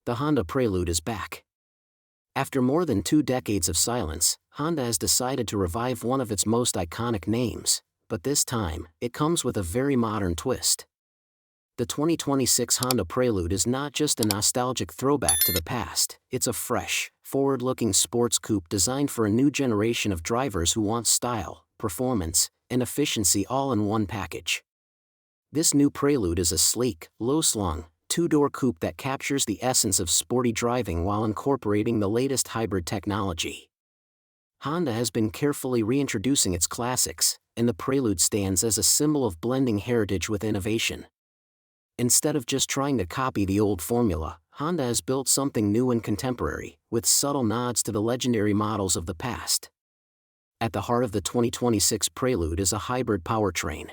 The Honda Prelude is back. After more than 2 decades of silence, Honda has decided to revive one of its most iconic names, but this time, it comes with a very modern twist. The 2026 Honda Prelude is not just a nostalgic throwback to the past, it's a fresh, forward-looking sports coupe designed for a new generation of drivers who want style, performance, and efficiency all in one package. This new Prelude is a sleek, low-slung, 2-door coupe that captures the essence of sporty driving while incorporating the latest hybrid technology. Honda has been carefully reintroducing its classics, and the Prelude stands as a symbol of blending heritage with innovation. Instead of just trying to copy the old formula, Honda has built something new and contemporary, with subtle nods to the legendary models of the past. At the heart of the 2026 Prelude is a hybrid powertrain.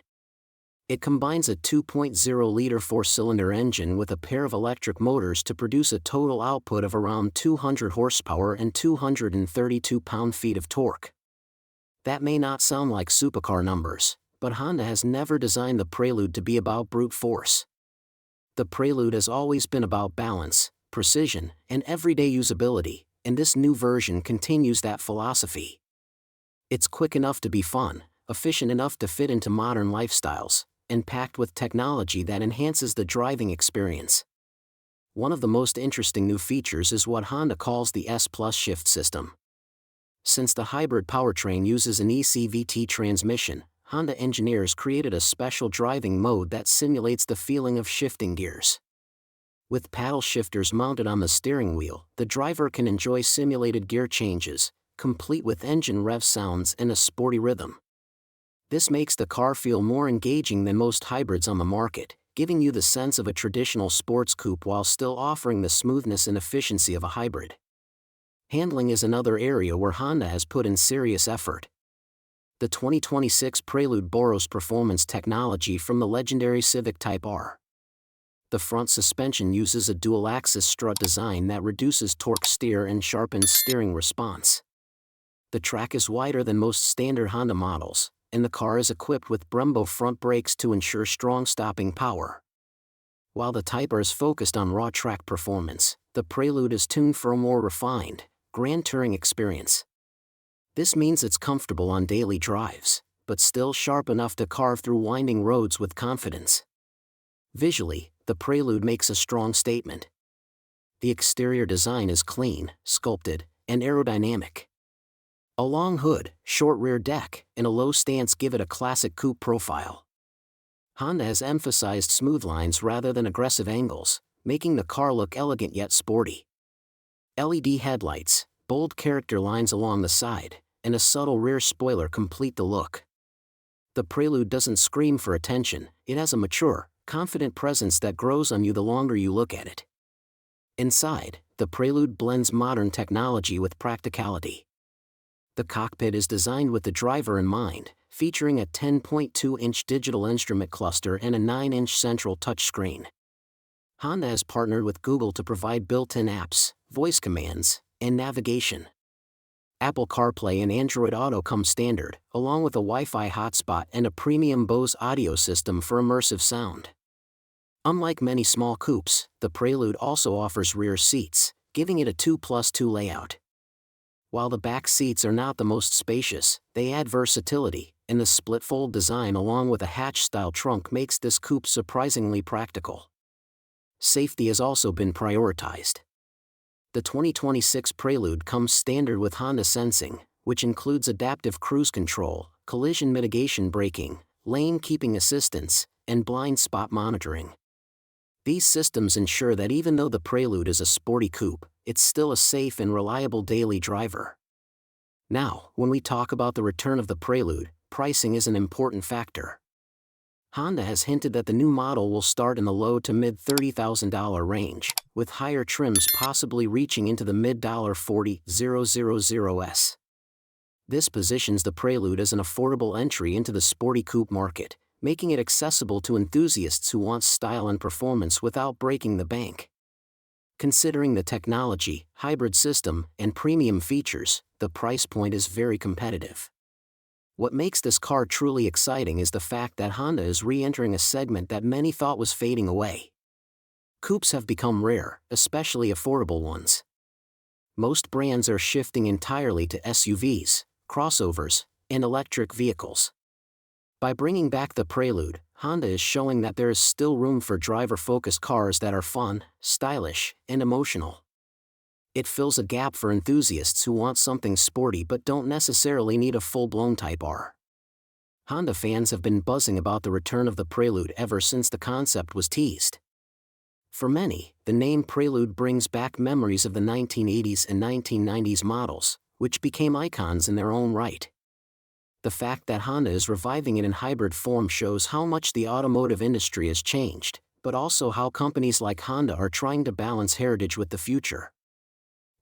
It combines a 2.0-liter 4-cylinder engine with a pair of electric motors to produce a total output of around 200 horsepower and 232 pound-feet of torque. That may not sound like supercar numbers, but Honda has never designed the Prelude to be about brute force. The Prelude has always been about balance, precision, and everyday usability, and this new version continues that philosophy. It's quick enough to be fun, efficient enough to fit into modern lifestyles, and packed with technology that enhances the driving experience. One of the most interesting new features is what Honda calls the S+ shift system. Since the hybrid powertrain uses an ECVT transmission, Honda engineers created a special driving mode that simulates the feeling of shifting gears. With paddle shifters mounted on the steering wheel, the driver can enjoy simulated gear changes, complete with engine rev sounds and a sporty rhythm. This makes the car feel more engaging than most hybrids on the market, giving you the sense of a traditional sports coupe while still offering the smoothness and efficiency of a hybrid. Handling is another area where Honda has put in serious effort. The 2026 Prelude borrows performance technology from the legendary Civic Type R. The front suspension uses a dual-axis strut design that reduces torque steer and sharpens steering response. The track is wider than most standard Honda models, and the car is equipped with Brembo front brakes to ensure strong stopping power. While the Type R is focused on raw track performance, the Prelude is tuned for a more refined, grand touring experience. This means it's comfortable on daily drives, but still sharp enough to carve through winding roads with confidence. Visually, the Prelude makes a strong statement. The exterior design is clean, sculpted, and aerodynamic. A long hood, short rear deck, and a low stance give it a classic coupe profile. Honda has emphasized smooth lines rather than aggressive angles, making the car look elegant yet sporty. LED headlights, bold character lines along the side, and a subtle rear spoiler complete the look. The Prelude doesn't scream for attention, it has a mature, confident presence that grows on you the longer you look at it. Inside, the Prelude blends modern technology with practicality. The cockpit is designed with the driver in mind, featuring a 10.2-inch digital instrument cluster and a 9-inch central touchscreen. Honda has partnered with Google to provide built-in apps, voice commands, and navigation. Apple CarPlay and Android Auto come standard, along with a Wi-Fi hotspot and a premium Bose audio system for immersive sound. Unlike many small coupes, the Prelude also offers rear seats, giving it a 2+2 layout. While the back seats are not the most spacious, they add versatility, and the split-fold design along with a hatch-style trunk makes this coupe surprisingly practical. Safety has also been prioritized. The 2026 Prelude comes standard with Honda Sensing, which includes adaptive cruise control, collision mitigation braking, lane keeping assistance, and blind spot monitoring. These systems ensure that even though the Prelude is a sporty coupe, it's still a safe and reliable daily driver. Now, when we talk about the return of the Prelude, pricing is an important factor. Honda has hinted that the new model will start in the low to mid $30,000 range, with higher trims possibly reaching into the mid $40,000s. This positions the Prelude as an affordable entry into the sporty coupe market, making it accessible to enthusiasts who want style and performance without breaking the bank. Considering the technology, hybrid system, and premium features, the price point is very competitive. What makes this car truly exciting is the fact that Honda is re-entering a segment that many thought was fading away. Coupes have become rare, especially affordable ones. Most brands are shifting entirely to SUVs, crossovers, and electric vehicles. By bringing back the Prelude, Honda is showing that there is still room for driver-focused cars that are fun, stylish, and emotional. It fills a gap for enthusiasts who want something sporty but don't necessarily need a full-blown Type R. Honda fans have been buzzing about the return of the Prelude ever since the concept was teased. For many, the name Prelude brings back memories of the 1980s and 1990s models, which became icons in their own right. The fact that Honda is reviving it in hybrid form shows how much the automotive industry has changed, but also how companies like Honda are trying to balance heritage with the future.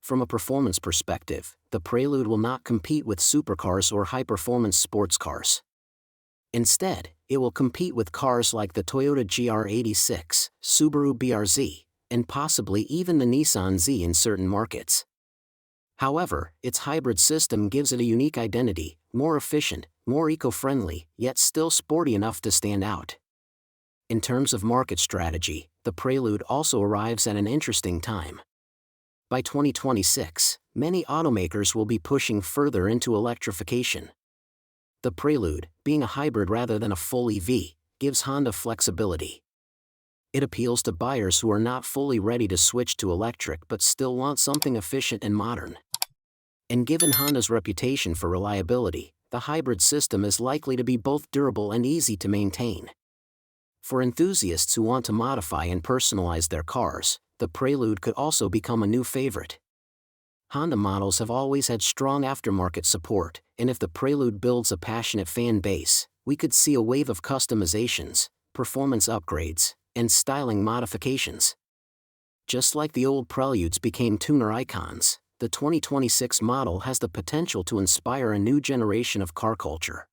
From a performance perspective, the Prelude will not compete with supercars or high-performance sports cars. Instead, it will compete with cars like the Toyota GR86, Subaru BRZ, and possibly even the Nissan Z in certain markets. However, its hybrid system gives it a unique identity, more efficient, more eco-friendly, yet still sporty enough to stand out. In terms of market strategy, the Prelude also arrives at an interesting time. By 2026, many automakers will be pushing further into electrification. The Prelude, being a hybrid rather than a full EV, gives Honda flexibility. It appeals to buyers who are not fully ready to switch to electric but still want something efficient and modern. And given Honda's reputation for reliability, the hybrid system is likely to be both durable and easy to maintain. For enthusiasts who want to modify and personalize their cars, the Prelude could also become a new favorite. Honda models have always had strong aftermarket support, and if the Prelude builds a passionate fan base, we could see a wave of customizations, performance upgrades, and styling modifications. Just like the old Preludes became tuner icons, the 2026 model has the potential to inspire a new generation of car culture.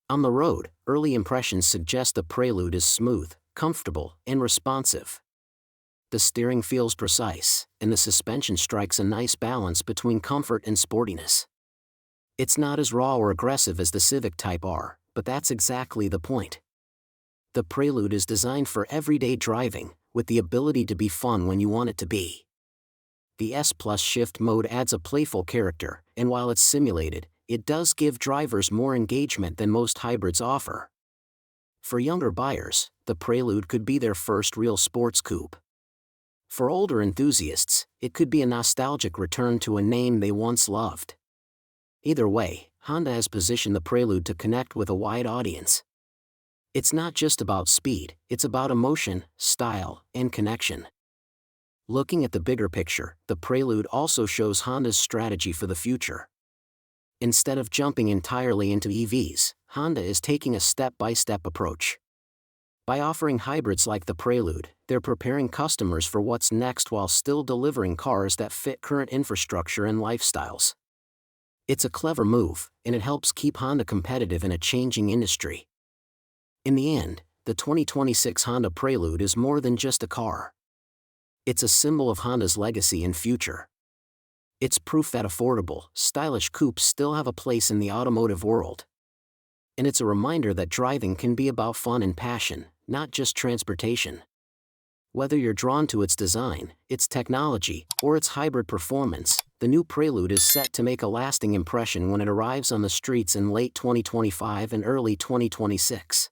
On the road, early impressions suggest the Prelude is smooth, comfortable, and responsive. The steering feels precise, and the suspension strikes a nice balance between comfort and sportiness. It's not as raw or aggressive as the Civic Type R, but that's exactly the point. The Prelude is designed for everyday driving, with the ability to be fun when you want it to be. The S Plus Shift mode adds a playful character, and while it's simulated, it does give drivers more engagement than most hybrids offer. For younger buyers, the Prelude could be their first real sports coupe. For older enthusiasts, it could be a nostalgic return to a name they once loved. Either way, Honda has positioned the Prelude to connect with a wide audience. It's not just about speed, it's about emotion, style, and connection. Looking at the bigger picture, the Prelude also shows Honda's strategy for the future. Instead of jumping entirely into EVs, Honda is taking a step-by-step approach. By offering hybrids like the Prelude, they're preparing customers for what's next while still delivering cars that fit current infrastructure and lifestyles. It's a clever move, and it helps keep Honda competitive in a changing industry. In the end, the 2026 Honda Prelude is more than just a car. It's a symbol of Honda's legacy and future. It's proof that affordable, stylish coupes still have a place in the automotive world. And it's a reminder that driving can be about fun and passion, not just transportation. Whether you're drawn to its design, its technology, or its hybrid performance, the new Prelude is set to make a lasting impression when it arrives on the streets in late 2025 and early 2026.